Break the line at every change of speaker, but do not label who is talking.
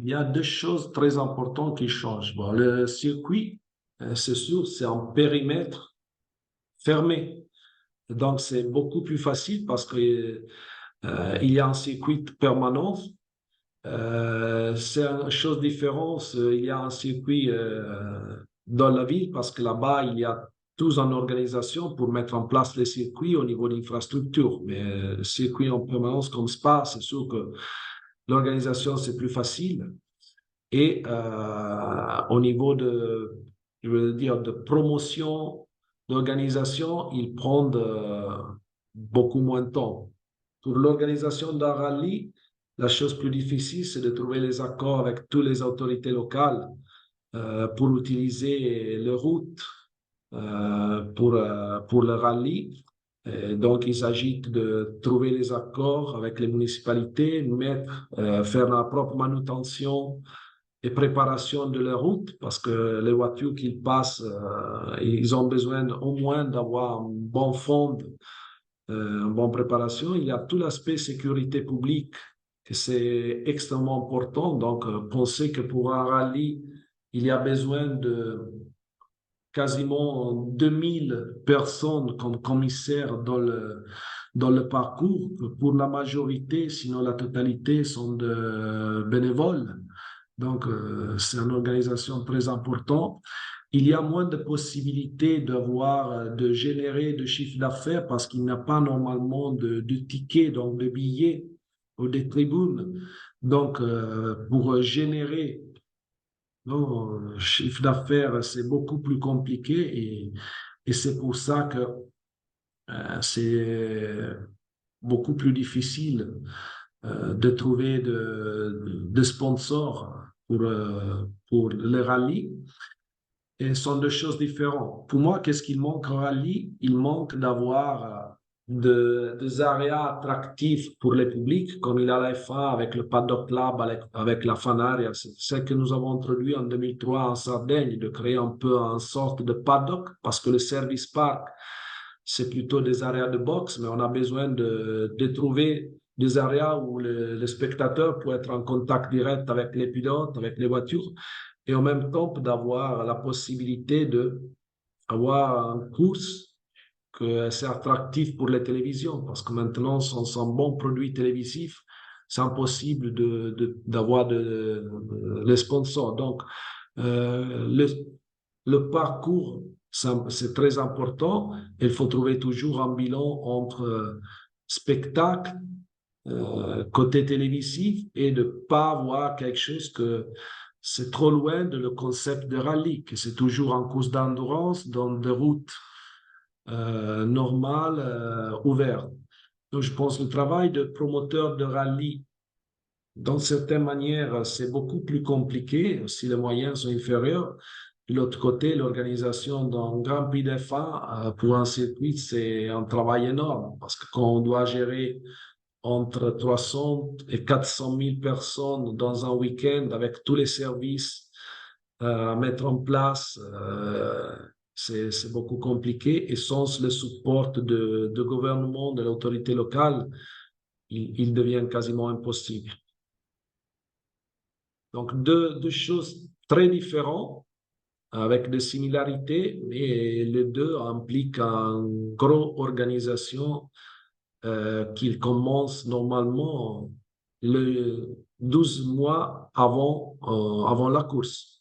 Il y a deux choses très importantes qui changent. Bon, le circuit, c'est sûr, c'est en périmètre fermé. Donc, c'est beaucoup plus facile parce que il y a un circuit permanent. C'est une chose différente. Il y a un circuit dans la ville parce que là-bas, il y a tous en organisation pour mettre en place les circuits au niveau d'infrastructure. Mais circuit en permanence comme Spa, c'est sûr que l'organisation, c'est plus facile. Et au niveau de, je veux dire, de promotion, d'organisation, ils prennent beaucoup moins de temps. Pour l'organisation d'un rallye, la chose plus difficile, c'est de trouver les accords avec toutes les autorités locales pour utiliser les routes pour le rallye. Et donc, il s'agit de trouver les accords avec les municipalités, faire la propre manutention et préparation de la route parce que les voitures qui passent, ils ont besoin au moins d'avoir un bon fond, une bonne préparation. Il y a tout l'aspect sécurité publique que c'est extrêmement important. Donc, penser que pour un rallye, il y a besoin de quasiment 2000 personnes comme commissaires dans le parcours. Pour la majorité, sinon la totalité, sont de bénévoles. Donc, c'est une organisation très importante. Il y a moins de possibilités de générer de chiffre d'affaires parce qu'il n'y a pas normalement de tickets, donc de billets ou des tribunes. Donc, pour générer chiffre d'affaires, c'est beaucoup plus compliqué et c'est pour ça que c'est beaucoup plus difficile de trouver de sponsors pour le rallye. Et ce sont deux choses différentes. Pour moi, qu'est-ce qu'il manque au rallye? Il manque d'avoir des aréas attractifs pour le public, comme il a la F1 avec le Paddock Club, avec la Fanaria. C'est ce que nous avons introduit en 2003 en Sardaigne, de créer un peu une sorte de paddock, parce que le service park, c'est plutôt des aréas de boxe, mais on a besoin de trouver des aréas où le spectateur peut être en contact direct avec les pilotes, avec les voitures, et en même temps d'avoir la possibilité de avoir une course que c'est attractif pour les télévisions, parce que maintenant, sans bon produit télévisif, c'est impossible d'avoir les sponsors. Donc, le parcours, c'est très important. Il faut trouver toujours un bilan entre spectacle, côté télévisif, et de ne pas avoir quelque chose que c'est trop loin de le concept de rallye, que c'est toujours en course d'endurance dans des routes normales, ouvertes. Donc, je pense que le travail de promoteur de rallye, dans certaines manières, c'est beaucoup plus compliqué si les moyens sont inférieurs. De l'autre côté, l'organisation d'un Grand Prix de F1 pour un circuit, c'est un travail énorme parce que quand on doit gérer entre 300 et 400 000 personnes dans un week-end avec tous les services à mettre en place, c'est beaucoup compliqué et sans le support de gouvernement, de l'autorité locale, il devient quasiment impossible. Donc, deux choses très différentes avec des similarités, mais les deux impliquent une grosse organisation qui commence normalement le 12 mois avant la course.